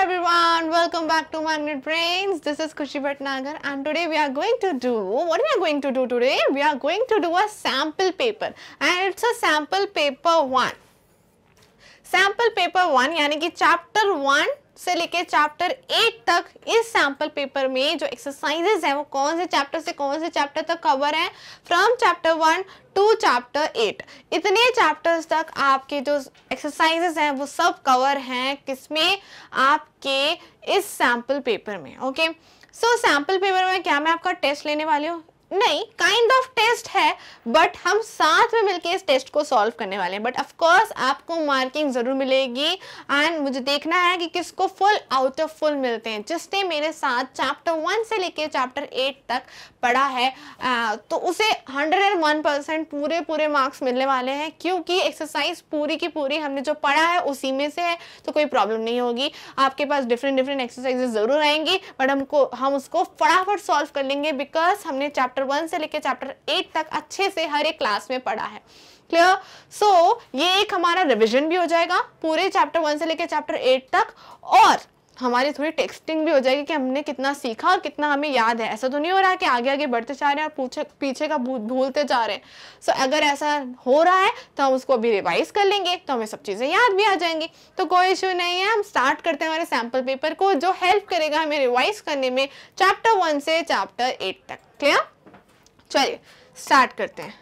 everyone, welcome back to Magnet Brains. This is Khushi Bhatnagar and today we are going to do, what we are going to do today? We are going to do a sample paper and it's a sample paper 1. Sample paper 1 यानी कि chapter 1 से लेके chapter 8 तक इस sample paper में जो exercises हैं वो कौन से चैप्टर से कौन से चैप्टर तक कवर हैं, फ्रॉम चैप्टर 1 टू चैप्टर 8। इतने चैप्टर्स तक आपके जो एक्सरसाइजेज हैं वो सब कवर हैं किसमें, आपके इस सैम्पल पेपर में। ओके, सो सैम्पल पेपर में क्या मैं आपका टेस्ट लेने वाली हूँ? नहीं, काइंड ऑफ टेस्ट है, बट हम साथ में मिलके इस टेस्ट को सॉल्व करने वाले हैं। बट ऑफ कोर्स आपको मार्किंग जरूर मिलेगी एंड मुझे देखना है कि किसको फुल आउट ऑफ फुल मिलते हैं। जिसने मेरे साथ चैप्टर 1 से लेके चैप्टर 8 तक पढ़ा है तो उसे 101% पूरे मार्क्स मिलने वाले हैं, क्योंकि एक्सरसाइज पूरी की पूरी हमने जो पढ़ा है उसी में से है, तो कोई प्रॉब्लम नहीं होगी। आपके पास डिफरेंट एक्सरसाइजेस जरूर आएंगी, बट हम उसको फटाफट सॉल्व कर लेंगे, बिकॉज हमने चैप्टर 1 से लेकर चैप्टर 8 तक अच्छे से हर एक क्लास में पढ़ा है। क्लियर? सो ये एक हमारा रिवीजन भी हो जाएगा पूरे चैप्टर 1 से लेकर चैप्टर 8 तक, और हमारी थोड़ी टेक्सटिंग भी हो जाएगी कि हमने कितना सीखा और कितना हमें याद है। ऐसा तो नहीं हो रहा है कि आगे आगे बढ़ते जा रहे हैं और पीछे का भूलते जा रहे हैं। सो अगर ऐसा हो रहा है तो हम उसको अभी रिवाइज कर लेंगे तो हमें सब चीज़ें याद भी आ जाएंगी, तो कोई इश्यू नहीं है। हम स्टार्ट करते हैं हमारे सैम्पल पेपर को, जो हेल्प करेगा हमें रिवाइज करने में चैप्टर 1 से चैप्टर 8 तक। क्लियर? चलिए स्टार्ट करते हैं।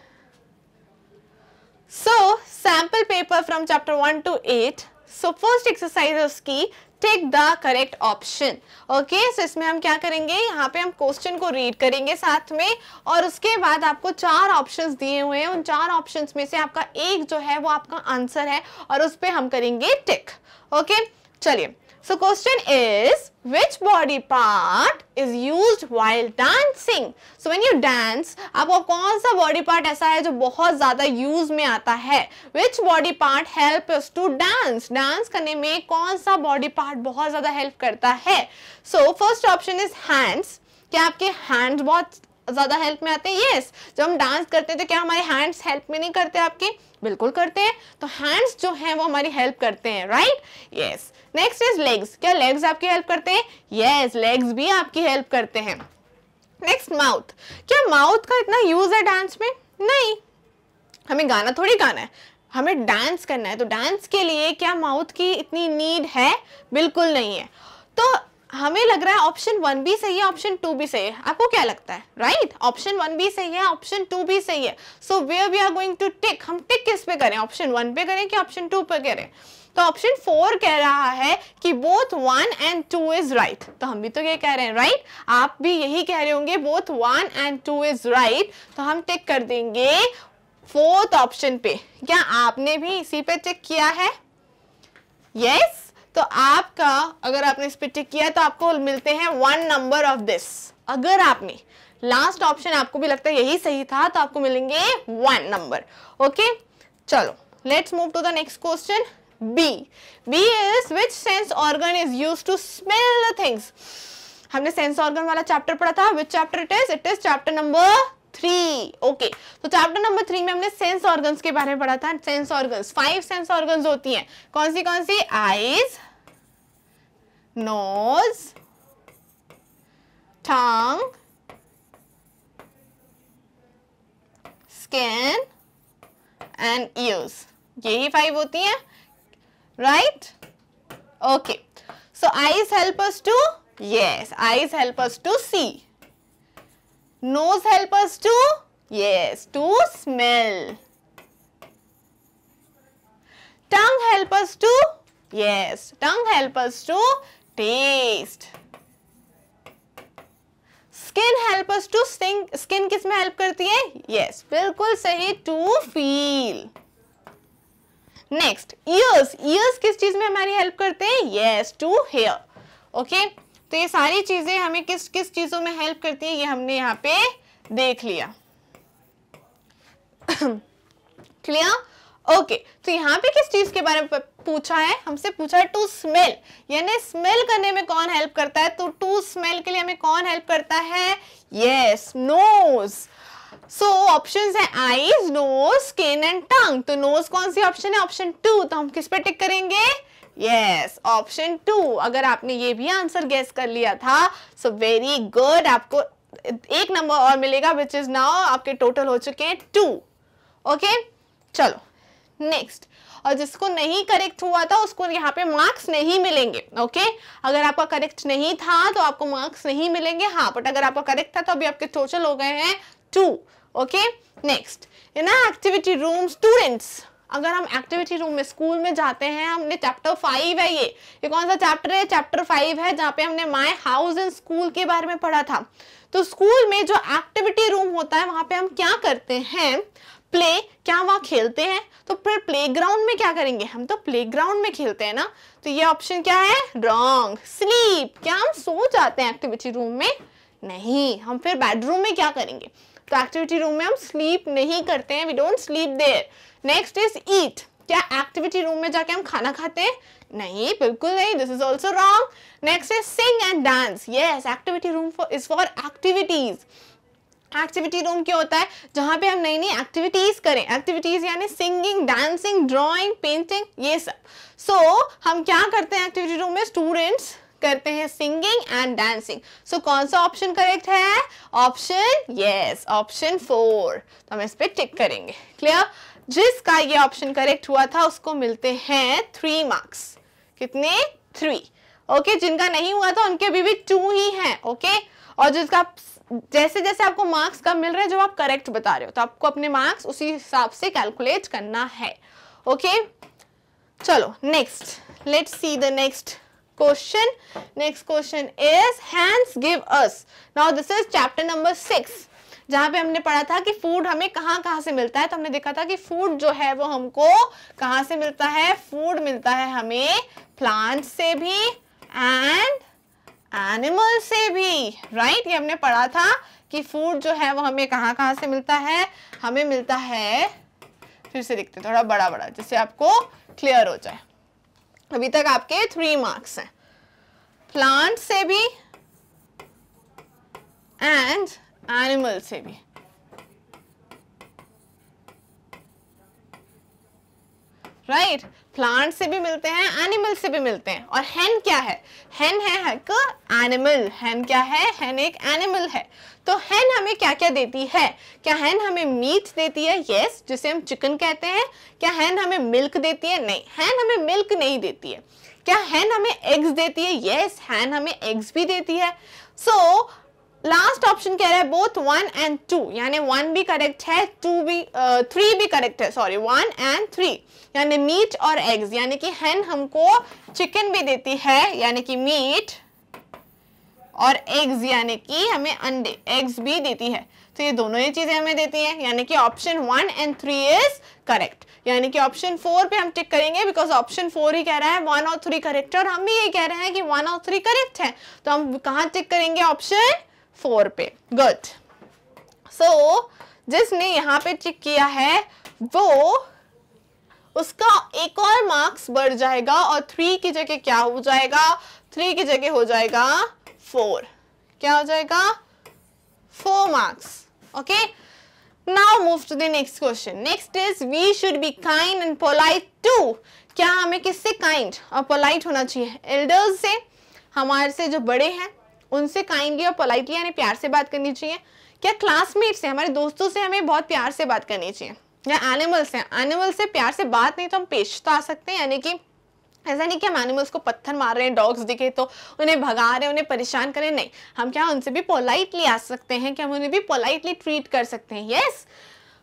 So sample paper from chapter 1 to 8। So first exercise है उसकी take the correct option. Okay, so इसमें हम क्या करेंगे, यहाँ पे हम क्वेश्चन को रीड करेंगे साथ में, और उसके बाद आपको 4 ऑप्शंस दिए हुए हैं। उन 4 ऑप्शंस में से आपका एक जो है वो आपका आंसर है और उस पे हम करेंगे टिक। ओके, चलिए। So question is, which body part is used while dancing? So when you dance, आपको कौन सा body part ऐसा है जो बहुत ज़्यादा use में आता है? Which body part help us to dance? Dance करने में कौन सा body part बहुत ज़्यादा help करता है? So first option is hands. क्या आपके hands बहुत ज़्यादा हेल्प में आते हैं? यस। जब हम डांस करते हैं तो क्या हमारे हैंड्स हेल्प में नहीं करते आपके? बिल्कुल करते हैं। तो हैंड्स जो हैं वो हमारी हेल्प करते हैं, right? Yes. Next is legs. क्या लेग्स आपकी हेल्प करते हैं? यस, लेग्स भी आपकी हेल्प करते हैं। Next mouth. क्या माउथ का इतना यूज है डांस में? नहीं, हमें गाना थोड़ी गाना है, हमें डांस करना है। तो डांस के लिए क्या माउथ की इतनी नीड है? बिल्कुल नहीं है। तो हमें लग रहा है ऑप्शन 1 भी सही है, ऑप्शन 2 भी सही है। आपको क्या लगता है? राइट, ऑप्शन 1 भी सही है, ऑप्शन 2 भी सही है। So where we are going to tick, हम टिक किस पे करें? ऑप्शन 1 पे करें कि ऑप्शन 2 पे करें? तो ऑप्शन 4 कह रहा है कि बोथ 1 and 2 इज राइट। तो हम भी तो ये कह रहे हैं, राइट? आप भी यही कह रहे होंगे, बोथ 1 and 2 इज राइट। तो हम टिक कर देंगे 4th ऑप्शन पे। क्या आपने भी इसी पे टिक किया है? यस। तो आपका, अगर आपने इस पे टिक किया तो आपको मिलते हैं 1 नंबर ऑफ दिस। अगर आपने लास्ट ऑप्शन आपको भी लगता है यही सही था तो आपको मिलेंगे 1 नंबर। ओके, चलो let's move to the next question. B. B is which sense organ is used to smell the things? हमने सेंस ऑर्गन वाला चैप्टर पढ़ा था। Which chapter it is? It is chapter number 3। Okay, तो chapter number 3 में हमने sense organs के बारे में पढ़ा था। सेंस ऑर्गन्स, 5 सेंस ऑर्गन्स होती हैं। कौन सी? Eyes, nose, tongue, skin and ears. यही 5 होती हैं, right? Okay, so eyes help us to, yes, eyes help us to see. Nose help us to, yes, to smell. Tongue help us to, yes, tongue help us to taste. Skin help us to sing. Skin किस में help करती है? Yes, बिल्कुल सही, to feel. Next, ears. Ears किस चीज में हमारी help करते हैं? Yes, to hear. Okay? तो ये सारी चीजें हमें किस किस चीजों में हेल्प करती है ये हमने यहाँ पे देख लिया। क्लियर? ओके, तो यहाँ पे किस चीज के बारे में पूछा है? हमसे पूछा है टू स्मेल, यानी स्मेल करने में कौन हेल्प करता है? तो टू स्मेल के लिए हमें कौन हेल्प करता है? Yes, nose. सो ऑप्शंस है eyes, nose, skin and tongue. तो नोज कौन सी ऑप्शन है? ऑप्शन 2। तो हम किस पे टिक करेंगे? Yes, option 2। अगर आपने ये भी आंसर गेस कर लिया था सो वेरी गुड, आपको एक नंबर और मिलेगा विच इज नाउ आपके टोटल हो चुके हैं 2। ओके, चलो नेक्स्ट। और जिसको नहीं करेक्ट हुआ था उसको यहाँ पे मार्क्स नहीं मिलेंगे। ओके, अगर आपका करेक्ट नहीं था तो आपको मार्क्स नहीं मिलेंगे। हाँ, बट अगर आपका करेक्ट था तो अभी आपके टोटल हो गए हैं 2। Okay, next, in activity room students, अगर हम एक्टिविटी रूम में स्कूल में जाते हैं, हमने चैप्टर 5 है, ये कौन सा चैप्टर है? चैप्टर 5 है, जहाँ पे हमने माय हाउस इन स्कूल के बारे में पढ़ा था। तो स्कूल में जो एक्टिविटी रूम होता है वहां पे हम क्या करते हैं? प्ले, क्या वहां खेलते हैं? तो फिर प्लेग्राउंड में क्या करेंगे? हम तो प्लेग्राउंड में खेलते हैं ना। तो ये ऑप्शन क्या है? रॉन्ग। स्लीप, क्या हम सो जाते हैं एक्टिविटी रूम में? नहीं, हम फिर बेडरूम में क्या करेंगे? तो एक्टिविटी रूम में हम स्लीप नहीं करते हैं, we don't sleep there. Next is eat, क्या एक्टिविटी रूम में जाके हम खाना खाते हैं? नहीं, बिल्कुल नहीं, this is also wrong. Next is sing and dance, yes, activity room is for activities. Activity room क्या होता है? जहां पे हम नई नई एक्टिविटीज करें, एक्टिविटीज यानी सिंगिंग, डांसिंग, ड्राइंग, पेंटिंग, ये सब। सो हम क्या करते हैं एक्टिविटी रूम में? स्टूडेंट्स करते हैं सिंगिंग एंड डांसिंग। सो कौन सा ऑप्शन करेक्ट है? Option, yes, option 4। तो हम इस पे टिक करेंगे। क्लियर? जिसका ये ऑप्शन करेक्ट हुआ था उसको मिलते हैं 3 मार्क्स। कितने? 3। ओके, जिनका नहीं हुआ था उनके अभी भी 2 ही हैं। ओके, और जिसका जैसे जैसे आपको मार्क्स कम मिल रहे हैं जो आप करेक्ट बता रहे हो, तो आपको अपने मार्क्स उसी हिसाब से कैलकुलेट करना है। ओके, चलो next, let's see the next question. Next question is hands give us. Now this is chapter number 6, जहाँ पे हमने पढ़ा था कि फूड हमें कहाँ से मिलता है। तो हमने देखा था कि फूड जो है वो हमको कहाँ से मिलता है? फूड मिलता है हमें प्लांट से भी एंड एनिमल से भी, राइट? ये हमने पढ़ा था कि फूड जो है वो हमें कहाँ से मिलता है? हमें मिलता है, फिर से लिखते थोड़ा बड़ा बड़ा जिससे आपको क्लियर हो जाए। अभी तक आपके 3 मार्क्स हैं, प्लांट से भी एंड एनिमल से भी। राइट, प्लांट से भी मिलते हैं, एनिमल से भी मिलते हैं। और हेन क्या है? हेन है एक एनिमल। हेन क्या है? हेन एक एनिमल है। तो हेन हमें क्या क्या देती है? क्या हेन हमें मीट देती है? यस, जिसे हम चिकन कहते हैं। क्या हेन हमें मिल्क देती है? नहीं, हेन हमें मिल्क नहीं देती है। क्या हेन हमें एग्स देती है? यस, हेन हमें एग्स भी देती है। सो लास्ट ऑप्शन कह रहा है बोथ 1 and 2, यानी 1 भी करेक्ट है, 3 भी करेक्ट है, सॉरी 1 and 3, यानी मीट और एग्स, यानी कि हेन हमको चिकन भी देती है यानी कि मीट, और एग्स यानी कि हमें अंडे, एग्स भी देती है। तो ये दोनों ही चीजें हमें देती हैं, यानी कि ऑप्शन 1 and 3 इज करेक्ट। यानी कि ऑप्शन 4 पे हम टिक करेंगे बिकॉज ऑप्शन 4 ही कह रहा है 1 और 3 करेक्ट है, और हम भी ये कह रहे हैं कि 1 और 3 करेक्ट है। तो हम कहाँ टिक करेंगे? ऑप्शन 4 पे। गुड। सो जिसने यहाँ पे टिक किया है वो, उसका एक और मार्क्स बढ़ जाएगा और 3 की जगह क्या हो जाएगा? 3 की जगह हो जाएगा 4। क्या हो जाएगा? 4 marks. Okay, now move to the next question. Next is we should be kind and polite to. क्या हमें किससे काइंड और पोलाइट होना चाहिए? एल्डर्स से, हमारे से जो बड़े हैं उनसे काइंडली और पोलाइटली यानी प्यार से बात करनी चाहिए। क्या क्लासमेट से, हमारे दोस्तों से हमें बहुत प्यार से बात करनी चाहिए? या एनिमल से? एनिमल से प्यार से बात नहीं तो हम पेश तो आ सकते हैं, यानी कि ऐसा नहीं कि हम एनिमल्स को पत्थर मार रहे हैं, डॉग्स दिखे तो उन्हें भगा रहे हैं, उन्हें परेशान करें, नहीं, हम क्या उनसे भी पोलाइटली आ सकते हैं, कि हम उन्हें भी पोलाइटली ट्रीट कर सकते हैं। यस,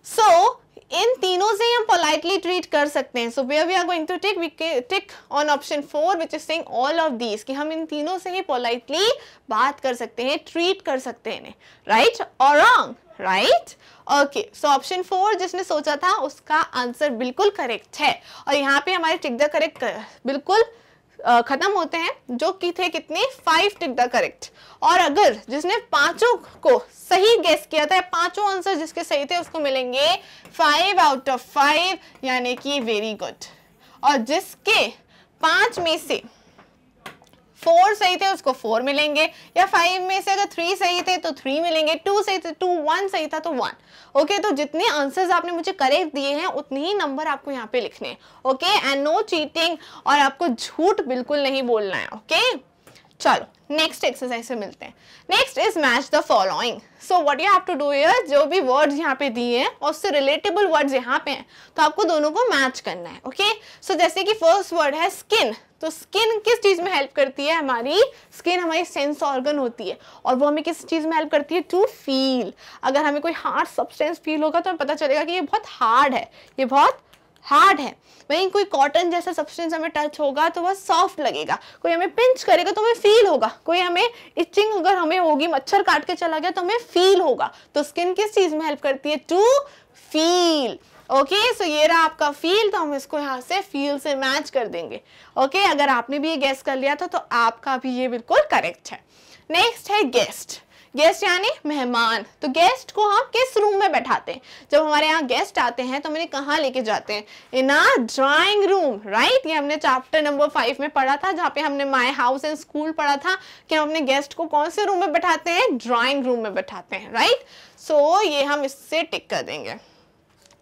सो इन तीनों से हम पोलाइटली ट्रीट कर सकते हैं। So we are going to tick on option 4 which is saying all of these, कि हम इन तीनों से ही पोलाइटली बात कर सकते हैं, ट्रीट कर सकते हैं, राइट और wrong? Right, okay. So option 4 जिसने सोचा था उसका आंसर बिल्कुल करेक्ट है। और यहाँ पे हमारे टिक द करेक्ट बिल्कुल खत्म होते हैं, जो कि थे कितने? 5 टिक द करेक्ट। और अगर जिसने 5 को सही गेस किया था, 5 आंसर जिसके सही थे उसको मिलेंगे 5 out of 5, यानी कि वेरी गुड। और जिसके 5 में से 4 सही थे उसको 4 मिलेंगे, या 5 में से अगर 3 सही थे तो 3 मिलेंगे, 2 सही थे 2, 1 सही था तो 1। ओके, तो जितने आंसर्स आपने मुझे करेक्ट दिए हैं उतने ही नंबर आपको यहाँ पे लिखने हैं। ओके, एंड नो चीटिंग, और आपको झूठ बिल्कुल नहीं बोलना है। ओके, चलो नेक्स्ट एक्सरसाइज से मिलते हैं। Next is match the following. So what you have to do here, जो भी वर्ड्स यहाँ पे दिए हैं और उससे रिलेटेबल वर्ड्स यहाँ पे हैं, तो आपको दोनों को मैच करना है। ओके, सो जैसे कि फर्स्ट वर्ड है स्किन, तो स्किन किस चीज में हेल्प करती है, हमारी स्किन हमारी सेंस ऑर्गन होती है, और वो हमें किस चीज में हेल्प करती है, टू फील। अगर हमें कोई हार्ड सब्सटेंस फील होगा तो हमें पता चलेगा कि ये बहुत हार्ड है, ये बहुत हार्ड है। वहीं कोई कॉटन जैसा सब्सटेंस हमें टच होगा तो वह सॉफ्ट लगेगा, कोई हमें पिंच करेगा तो हमें फील होगा, कोई हमें इचिंग अगर हमें होगी, मच्छर काट के चला गया तो हमें फील होगा। तो स्किन किस चीज में हेल्प करती है, टू फील। ओके, सो ये रहा आपका फील, तो हम इसको यहाँ से फील से मैच कर देंगे। ओके, अगर आपने भी ये गेस कर लिया था तो आपका भी ये बिल्कुल करेक्ट है। नेक्स्ट है गेस्ट। गेस्ट यानी मेहमान। तो गेस्ट को हम किस रूम में बैठाते हैं, जब हमारे यहाँ गेस्ट आते हैं तो हमें कहाँ लेके जाते हैं, इन अ ड्राइंग रूम, राइट। ये हमने चैप्टर नंबर 5 में पढ़ा था, जहाँ पे हमने माय हाउस एंड स्कूल पढ़ा था कि हम अपने गेस्ट को कौन से रूम में बैठाते हैं, ड्राइंग रूम में बैठाते हैं, राइट। सो ये हम इससे टिक कर देंगे,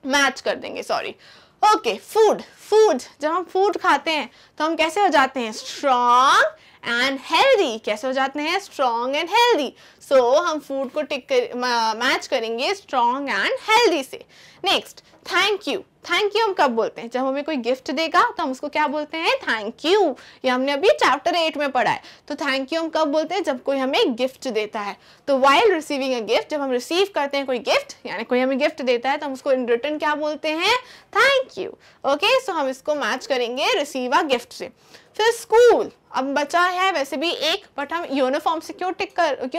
मैच कर देंगे, सॉरी। Okay, food. फूड, जब हम फूड खाते हैं तो हम कैसे हो जाते हैं, स्ट्रॉन्ग एंड हेल्दी। कैसे हो जाते हैं, स्ट्रॉन्ग एंड हेल्दी। सो हम फूड को टिक कर मैच करेंगे स्ट्रॉन्ग एंड हेल्दी से। Next, thank you. Thank you हम कब बोलते हैं, जब हमें कोई गिफ्ट देगा तो हम उसको क्या बोलते हैं, थैंक यू। ये हमने अभी चैप्टर 8 में पढ़ा है। तो थैंक यू हम कब बोलते हैं, जब कोई हमें गिफ्ट देता है। तो वाइल रिसीविंग अ गिफ्ट, जब हम रिसीव करते हैं कोई गिफ्ट, यानी कोई हमें गिफ्ट देता है तो हम उसको इन रिटर्न क्या बोलते हैं, थैंक यू। ओके, सो हम इसको मैच करेंगे रिसीव अ गिफ्ट से। फिर स्कूल, अब बचा है वैसे भी एक, बट हम यूनिफॉर्म से क्यों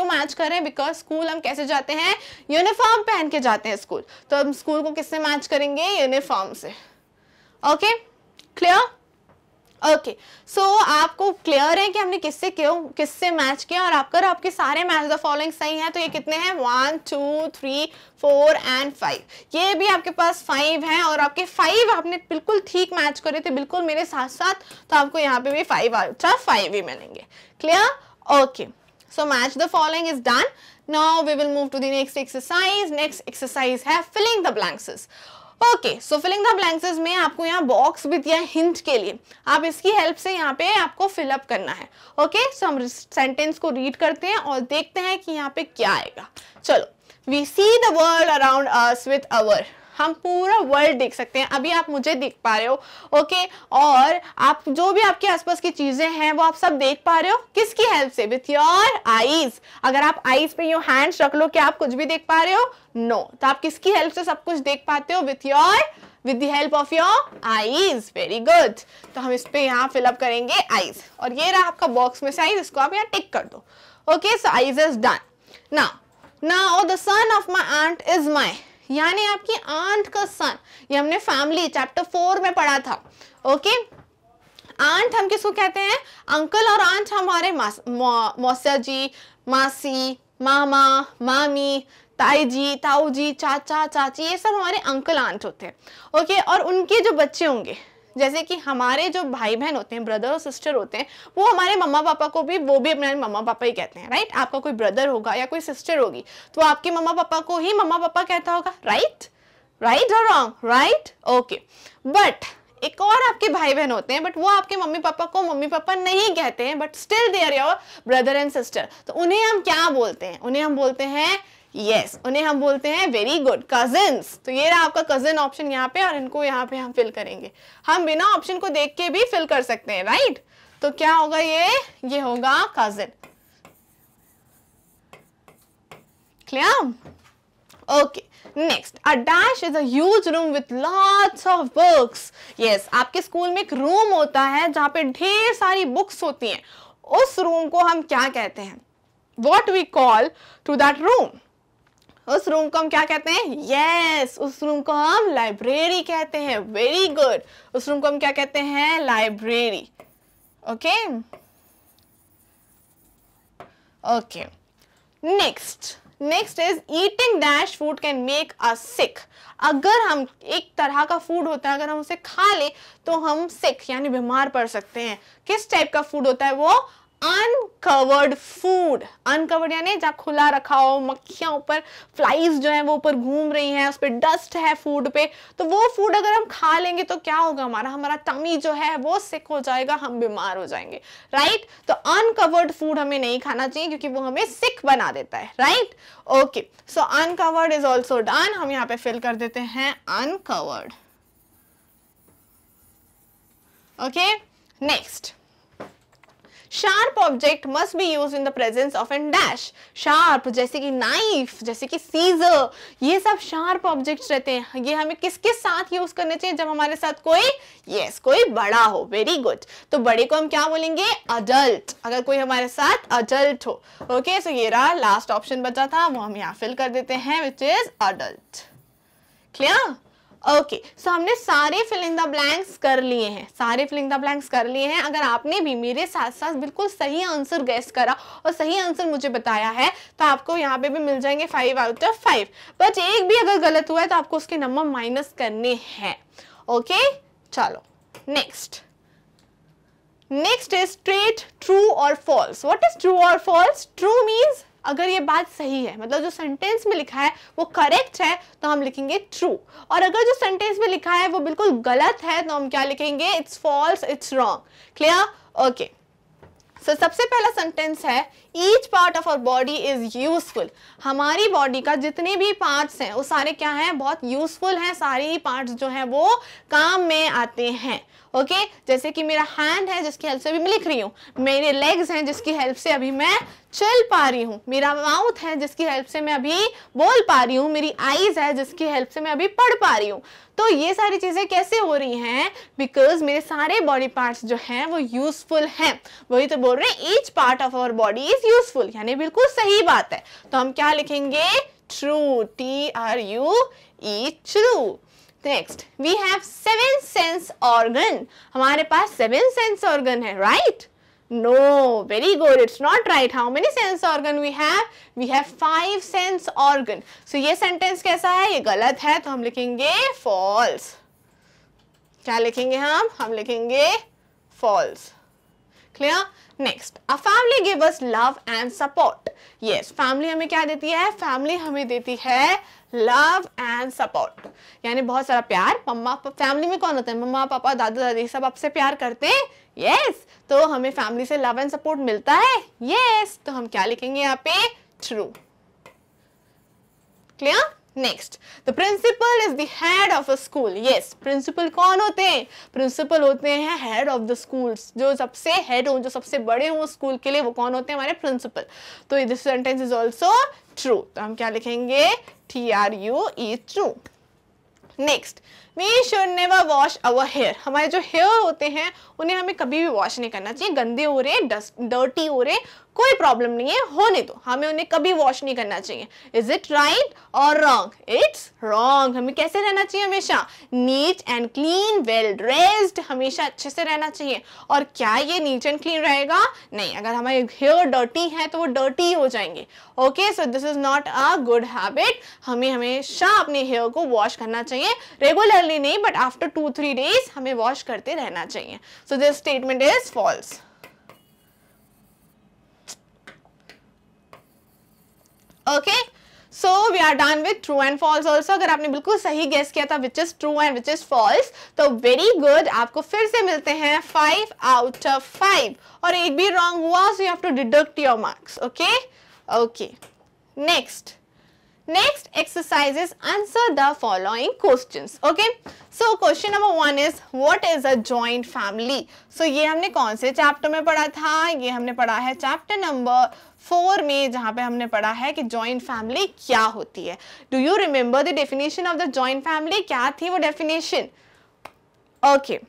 मैच कर रहे हैं, बिकॉज स्कूल हम कैसे जाते हैं, यूनिफॉर्म पहन के जाते हैं स्कूल। तो हम स्कूल को किससे मैच करेंगे, यूनिफॉर्म से। Okay, clear. ओके, सो आपको क्लियर है कि हमने किससे मैच किया, और आपके सारे मैच द फॉलोइंग सही हैं। तो ये कितने हैं, 1 2 3 4 एंड 5। ये भी आपके पास 5 हैं, और आपके 5 आपने बिल्कुल ठीक मैच करे थे, बिल्कुल मेरे साथ साथ। तो आपको यहाँ पे भी 5 ही मिलेंगे। Clear. Okay, so match the following is done. Now we will move to the next exercise. Next exercise है filling the blanks. Okay, so filling the blanks में आपको यहाँ बॉक्स भी दिया है हिंट के लिए, आप इसकी हेल्प से यहाँ पे आपको फिलअप करना है। ओके, सो हम सेंटेंस को रीड करते हैं और देखते हैं कि यहाँ पे क्या आएगा। चलो, we see the world around us with our. हम पूरा वर्ल्ड देख सकते हैं, अभी आप मुझे देख पा रहे हो। ओके, और आप जो भी आपके आसपास की चीजें हैं वो आप सब देख पा रहे हो, किसकी हेल्प से, विथ योर आईज। अगर आप आईज पे योर हैंड्स रख लो, क्या आप कुछ भी देख पा रहे हो, नो। तो आप किसकी हेल्प से सब कुछ देख पाते हो, with the help of your eyes. Very good. तो हम इस पे यहाँ फिलअप करेंगे आईज, और ये रहा आपका बॉक्स में से आईज, इसको आप यहाँ टिक कर दो। Okay, so eyes is done. Now the son of my aunt is my, यानी आपकी आंट का सन। ये हमने फैमिली चैप्टर 4 में पढ़ा था। ओके, आंट हम किसको कहते हैं, अंकल, और आंट हमारे मौसा जी, मासी, मामा, मामी, ताई जी, ताऊ जी, चाचा, चाची, ये सब हमारे अंकल आंट होते हैं। ओके, और उनके जो बच्चे होंगे, जैसे कि हमारे जो भाई बहन होते हैं, ब्रदर और सिस्टर होते हैं, वो हमारे मम्मा पापा को भी वो भी अपने मम्मा पापा ही कहते हैं, राइट। आपका कोई ब्रदर होगा या कोई सिस्टर होगी तो आपके मम्मा पापा को ही मम्मा पापा कहता होगा, राइट। राइट और रॉन्ग, राइट। ओके, बट एक और आपके भाई बहन होते हैं, बट वो आपके मम्मी पापा को मम्मी पापा नहीं कहते हैं, but still they are your brother and sister. तो उन्हें हम क्या बोलते हैं, उन्हें हम बोलते हैं, उन्हें हम बोलते हैं, वेरी गुड, कजिन्स। तो ये रहा आपका कजिन ऑप्शन यहाँ पे, और इनको यहाँ पे हम फिल करेंगे। हम बिना ऑप्शन को देख के भी फिल कर सकते हैं, राइट। तो क्या होगा, ये होगा cousin. Clear. Okay, next, a dash is a huge room with lots of books. Yes, आपके स्कूल में एक रूम होता है जहां पे ढेर सारी बुक्स होती हैं। उस रूम को हम क्या कहते हैं, what we call to that room. उस रूम को हम क्या कहते हैं, यस, उस रूम को हम लाइब्रेरी कहते हैं। वेरी गुड, उस रूम को हम क्या कहते हैं, library. Okay, okay, next is eating dash food can make us sick. अगर हम एक तरह का फूड होता है, अगर हम उसे खा ले तो हम सिक यानी बीमार पड़ सकते हैं। किस टाइप का फूड होता है वो, अनकवर्ड फूड, अनकवर्ड यानी जहाँ खुला रखा हो, मक्खियां ऊपर, फ्लाइज जो है वो ऊपर घूम रही हैं, उस पर डस्ट है फूड पे, तो वो फूड अगर हम खा लेंगे तो क्या होगा, हमारा टमी जो है वो सिक हो जाएगा, हम बीमार हो जाएंगे, राइट। तो अनकवर्ड फूड हमें नहीं खाना चाहिए क्योंकि वो हमें सिक बना देता है, right. Okay, so uncovered is also done, हम यहाँ पे फिल कर देते हैं uncovered. Okay, next, sharp object must be use in the presence of an dash. Sharp जैसे कि नाइफ, जैसे कि सीजर, ये सब शार्प ऑब्जेक्ट्स रहते हैं, ये हमें किसके साथ यूज करने चाहिए, जब हमारे साथ कोई कोई बड़ा हो। वेरी गुड, तो बड़े को हम क्या बोलेंगे, अडल्ट, अगर कोई हमारे साथ अडल्ट हो। ओके, सो ये रहा लास्ट ऑप्शन बचा था, वो हम यहाँ फिल कर देते हैं, which is adult. Clear? Okay, so हमने सारे फिल इन द ब्लैंक्स कर लिए हैं, सारे फिल इन द ब्लैंक्स कर लिए हैं। अगर आपने भी मेरे साथ साथ बिल्कुल सही आंसर गेस करा और सही आंसर मुझे बताया है तो आपको यहाँ पे भी मिल जाएंगे 5 आउट ऑफ 5। बट एक भी अगर गलत हुआ है तो आपको उसके नंबर माइनस करने हैं। ओके, चलो नेक्स्ट इज स्ट्रेट, ट्रू और फॉल्स। व्हाट इज ट्रू और फॉल्स? ट्रू मीन्स अगर ये बात सही है, मतलब जो सेंटेंस में लिखा है वो करेक्ट है तो हम लिखेंगे ट्रू, और अगर जो सेंटेंस में लिखा है वो बिल्कुल गलत है तो हम क्या लिखेंगे, it's false, it's wrong. Clear? Okay, so सबसे पहला सेंटेंस है each part of our body is useful. हमारी बॉडी का जितने भी पार्ट्स हैं वो सारे क्या हैं, बहुत यूजफुल हैं, सारे पार्ट्स जो हैं वो काम में आते हैं। ओके, जैसे कि मेरा हैंड है जिसकी हेल्प से अभी मैं लिख रही हूँ, मेरे लेग्स हैं जिसकी हेल्प से अभी मैं चल पा रही हूँ, मेरा माउथ है जिसकी हेल्प से मैं अभी बोल पा रही हूँ, मेरी आईज है जिसकी हेल्प से मैं अभी पढ़ पा रही हूँ। तो ये सारी चीजें कैसे हो रही हैं, बिकॉज मेरे सारे बॉडी पार्ट्स जो हैं वो यूजफुल हैं। वही तो बोल रहे हैं, each part of our body is useful, यानी बिल्कुल सही बात है। तो हम क्या लिखेंगे, true, TRUE, true. Next, we have 7 sense organ. हमारे पास 7 सेंस ऑर्गन है, right? No, very good, it's not right. How many sense organ we have? We have 5 sense organ. So ये सेंटेंस कैसा है, ये गलत है तो हम लिखेंगे फॉल्स। क्या लिखेंगे हम लिखेंगे false. Clear? Next, a family give us love and support. Yes, family हमें क्या देती है, फैमिली हमें देती है लव एंड सपोर्ट, यानी बहुत सारा प्यार। मम्मा, फैमिली में कौन होता है, मम्मा पापा दादा दादी सब आपसे प्यार करते हैं। यस, तो हमें फैमिली से लव एंड सपोर्ट मिलता है। यस, तो हम क्या लिखेंगे यहाँ पे, true. Clear? Next, the principal is the head of a school. Yes, principal कौन होते हैं, प्रिंसिपल होते हैं हेड ऑफ द स्कूल्स, जो सबसे हेड हो, जो सबसे बड़े हो स्कूल के लिए, वो कौन होते हैं, हमारे प्रिंसिपल। तो this sentence is also true, तो हम क्या लिखेंगे, TRUE, true. Next, we should never wash our hair. हमारे जो हेयर होते हैं उन्हें हमें कभी भी वॉश नहीं करना चाहिए, गंदे हो रहे, डर्टी हो रहे, कोई प्रॉब्लम नहीं है, होने दो, हमें उन्हें कभी वॉश नहीं करना चाहिए। इज इट राइट और रॉन्ग? It's wrong. हमें कैसे रहना चाहिए, हमेशा neat and clean, well dressed, हमेशा अच्छे से रहना चाहिए। और क्या ये नीट एंड क्लीन रहेगा? नहीं, अगर हमारे हेयर डर्टी है तो वो डर्टी हो जाएंगे। Okay, so this is not a good habit. हमें हमेशा अपने हेयर को वॉश करना चाहिए, रेगुलरली नहीं, बट आफ्टर 2-3 डेज हमें वॉश करते रहना चाहिए। So this statement is false. Okay, so we are done with true and false also. अगर आपने बिल्कुल सही गेस किया था which is true and which is false, तो वेरी गुड, आपको फिर से मिलते हैं 5 आउट ऑफ 5, और एक भी रॉन्ग हुआ so you have to deduct your marks. Okay, okay, next exercise is answer the following questions. Okay, so question number 1 is what is a joint family? So ये हमने कौन से चैप्टर में पढ़ा था, ये हमने पढ़ा है चैप्टर नंबर 4 में, जहाँ पे हमने पढ़ा है कि जॉइंट फैमिली क्या होती है। Do you remember the definition of the joint family? क्या थी वो definition? Okay,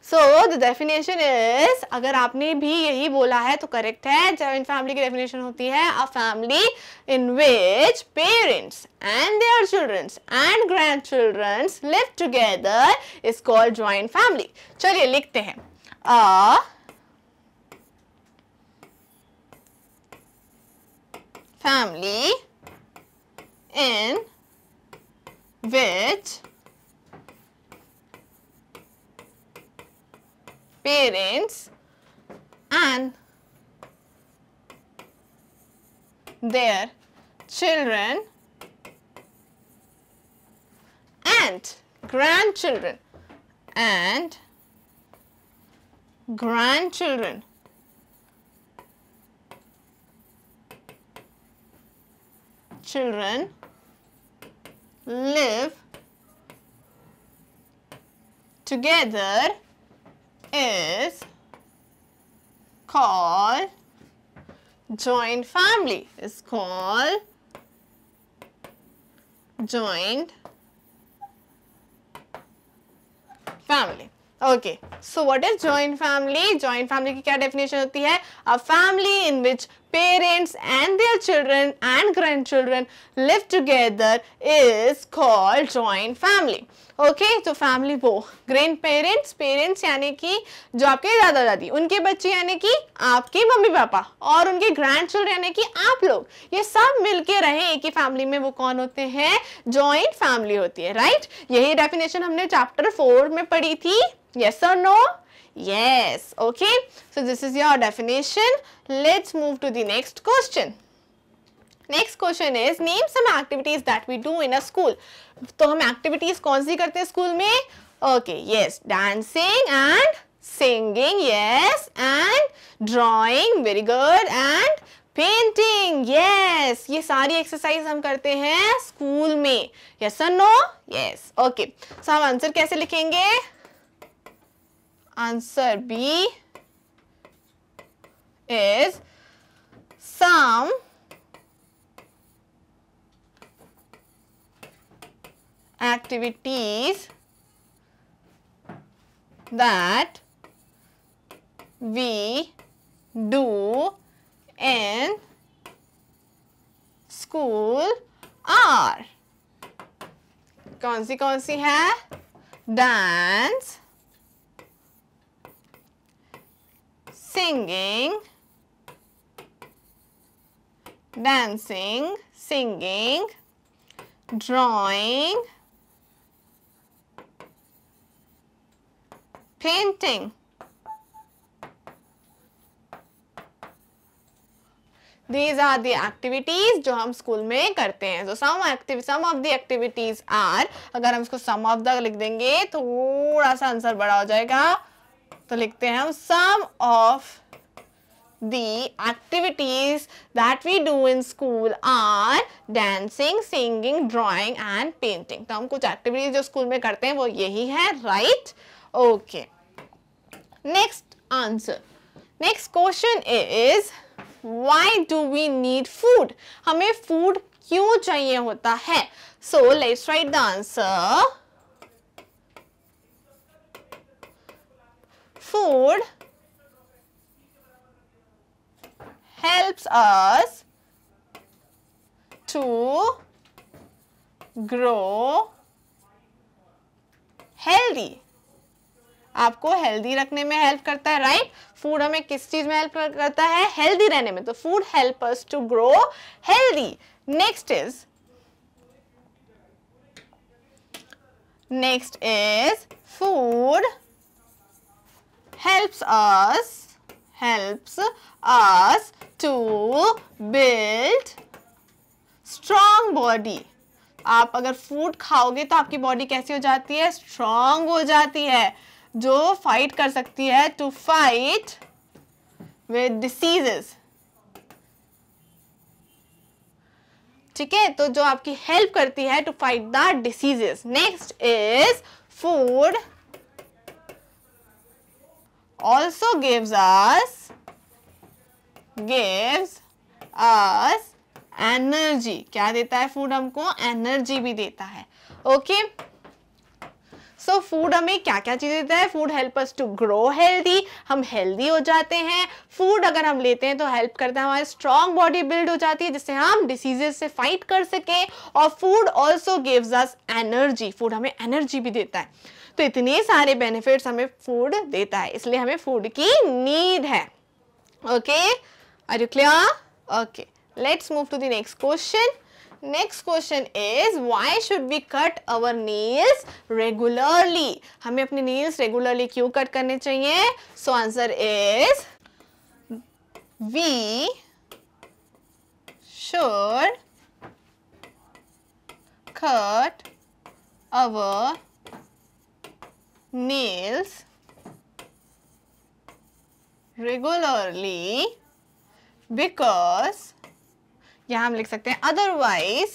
so the definition is, अगर आपने भी यही बोला है तो करेक्ट है। जॉइंट फैमिली की डेफिनेशन होती है a family in which parents and their childrens and grand childrens live together is called joint family. चलिए लिखते हैं, a family in which parents and their children and grandchildren children live together is called joint family. Is called joint family. Okay, so what is joint family? Joint family की क्या definition होती है? A family in which parents and their children and grandchildren live together is called joint family. Okay, तो family वो grand parents, parents यानी कि जो आपके दादा दादी, उनके बच्चे यानी कि आपके मम्मी पापा, और उनके ग्रैंड चिल्ड्रन यानी कि आप लोग, ये सब मिलके रहे एक ही फैमिली में, वो कौन होते हैं? जॉइंट फैमिली होती है, राइट? यही डेफिनेशन हमने चैप्टर 4 में पढ़ी थी. यस और no? Yes. Okay, so this is your definition. Let's move to the next question. Next question is name some activities that we do in a school. तो हम activities कौन सी करते हैं स्कूल में? Okay, yes, dancing and singing, yes, and drawing, very good, and painting, yes. ये सारी exercise हम करते हैं स्कूल में. Yes or no? Yes. Okay. So हम आंसर कैसे लिखेंगे? Answer B is some activities that we do in school are. कौन सी है? Dance, singing, dancing, singing, drawing, painting. These are the activities जो हम स्कूल में करते हैं. So some of the activities are, अगर हम इसको some of the लिख देंगे तो थोड़ा सा आंसर बड़ा हो जाएगा. तो लिखते हैं हम some of the activities that we do in school are dancing, singing, drawing and painting. तो हम कुछ activities जो स्कूल में करते हैं वो यही है, right? Okay. Next answer. Next question is why do we need food? हमें food क्यों चाहिए होता है? So let's write the answer. Food helps us to grow healthy. आपको हेल्दी रखने में हेल्प करता है, राइट? फूड हमें किस चीज में हेल्प करता है? हेल्दी रहने में. तो food help us to grow healthy. Next is food helps us to build strong body. आप अगर फूड खाओगे तो आपकी बॉडी कैसी हो जाती है? स्ट्रांग हो जाती है, जो फाइट कर सकती है, टू फाइट विद डिसीजेस. ठीक है, तो जो आपकी हेल्प करती है to fight the diseases. Next is food also gives us energy. क्या देता है फूड हमको? एनर्जी भी देता है. ओके, सो फूड हमें क्या क्या चीज देता है? Food help us to grow healthy. हम हेल्दी हो जाते हैं. फूड अगर हम लेते हैं तो हेल्प करता है, हमारी स्ट्रॉन्ग बॉडी बिल्ड हो जाती है जिससे हम डिसीजेस से फाइट कर सके. और food also gives us energy. Food हमें एनर्जी भी देता है. तो इतने सारे बेनिफिट्स हमें फूड देता है, इसलिए हमें फूड की नीड है. Okay, are you clear? Okay, let's move to the next question. Next question is why should we cut our nails regularly? हमें अपने नेल्स रेगुलरली क्यों कट करने चाहिए? So answer is we should cut our nails regularly because, यहां हम लिख सकते हैं otherwise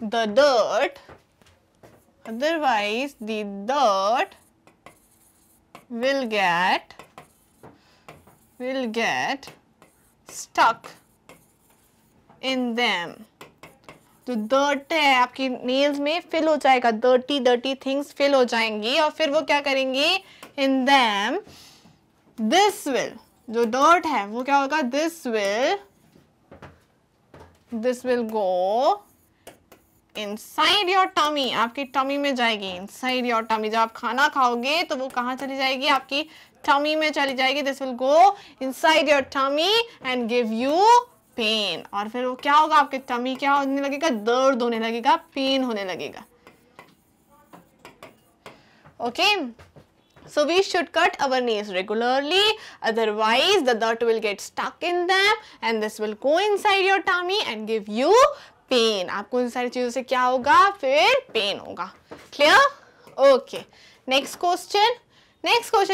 the dirt will get stuck in them. जो dirt है आपकी nails में fill हो जाएगा, dirty things fill हो जाएंगी और फिर वो क्या करेंगे, in them this will, जो dirt है वो क्या होगा, this will go inside your tummy, आपकी tummy में जाएगी, inside your tummy. जब आप खाना खाओगे तो वो कहाँ चली जाएगी, आपकी tummy में चली जाएगी. This will go inside your tummy and give you pain. और फिर वो क्या होगा, आपके tummy क्या होने लगेगा, दर्द होने लगेगा, pain होने लगेगा. Okay, so we should cut our nails regularly, otherwise the dirt will get stuck in them and this will go inside your tummy and give you pain. आपको इन सारी चीजों से क्या होगा, फिर pain होगा. Clear? Okay. Next question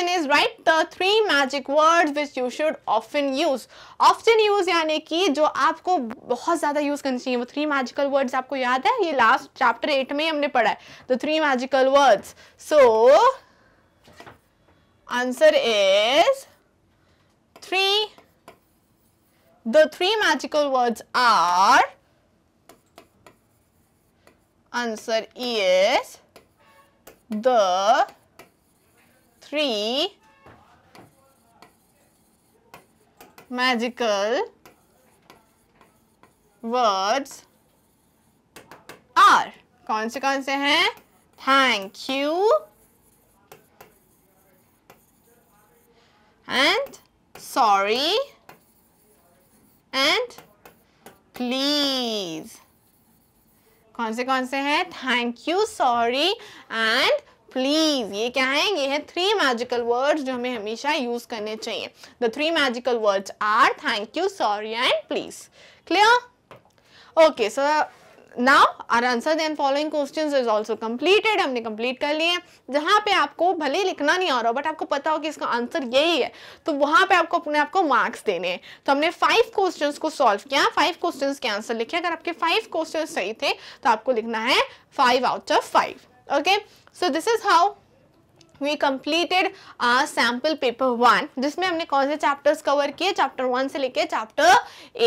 is write the 3 magic words which you should often use. Often use यानी कि जो आपको बहुत ज़्यादा यूज करनी चाहिए. वो 3 magical words आपको याद है, ये लास्ट चैप्टर 8 में हमने पढ़ा है. The 3 magical words. So answer is 3. The 3 magical words are, answer is the 3 magical words are, कौन से हैं, thank you and sorry and please. कौन से हैं, thank you, sorry and please. ये क्या है, ये है 3 magical words जो हमें हमेशा यूज करने चाहिए. The 3 magical words are thank you, sorry and please. Clear? Okay, so now our answer then following questions is also completed. हमने complete कर लिए. जहाँ पे आपको भले लिखना नहीं आ रहा बट आपको पता हो कि इसका आंसर यही है तो वहाँ पे आपको अपने आप को मार्क्स देने हैं. तो हमने 5 क्वेश्चंस को सॉल्व किया, 5 क्वेश्चंस के आंसर लिखे. अगर आपके 5 क्वेश्चंस सही थे तो आपको लिखना है 5 out of 5. Okay, so this is how we completed our sample paper 1 जिसमें हमने कौन से चैप्टर्स कवर किए, चैप्टर 1 से लेके चैप्टर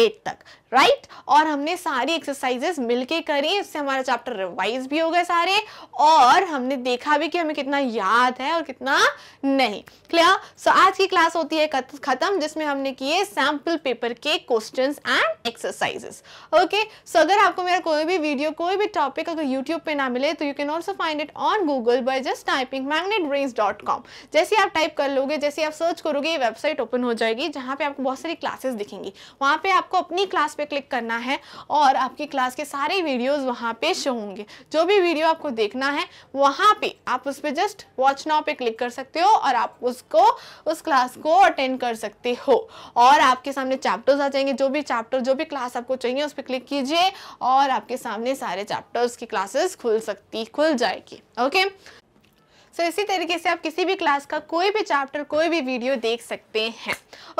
8 तक, राइट. और हमने सारी एक्सरसाइजेस मिलके करी, इससे हमारा चैप्टर रिवाइज भी हो गए सारे और हमने देखा भी कि हमें कितना याद है और कितना नहीं. क्लियर? सो आज की क्लास होती है खत्म जिसमें हमने किए सैम्पल पेपर के क्वेश्चंस एंड एक्सरसाइजेस. ओके, सो अगर आपको मेरा कोई भी वीडियो कोई भी टॉपिक अगर यूट्यूब पे ना मिले तो you can also find it on Google by just typing magnetbrains.com. जैसे आप टाइप कर लोगे, जैसे आप सर्च करोगे ये वेबसाइट ओपन हो जाएगी जहाँ पे आपको बहुत सारी क्लासेस दिखेंगी. वहाँ पे आपको अपनी क्लास पे क्लिक करना है और आपकी क्लास के सारे वीडियोस वहाँ पे शो होंगे. जो भी वीडियो आपको देखना है वहाँ पे आप उस पे जस्ट वॉच नाउ पे क्लिक कर सकते हो और आप उसको उस क्लास को अटेंड कर सकते हो और आपके सामने चैप्टर्स आ जाएंगे. जो भी चैप्टर जो भी क्लास आपको चाहिए उस पर क्लिक कीजिए और आपके सामने सारे चैप्टर्स की क्लासेस खुल जाएगी. ओके, सो इसी तरीके से आप किसी भी क्लास का कोई भी चैप्टर कोई भी वीडियो देख सकते हैं.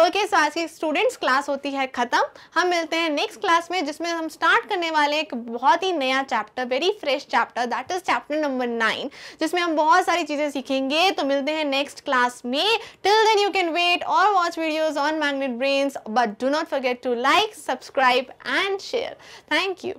ओके, सो आज की स्टूडेंट्स क्लास होती है खत्म. हम मिलते हैं नेक्स्ट क्लास में जिसमें हम स्टार्ट करने वाले एक बहुत ही नया chapter, very fresh chapter, that is chapter number 9 जिसमें हम बहुत सारी चीजें सीखेंगे. तो मिलते हैं नेक्स्ट क्लास में. Till then you can wait और watch videos on Magnet Brains, but do not forget to like, subscribe and share. Thank you.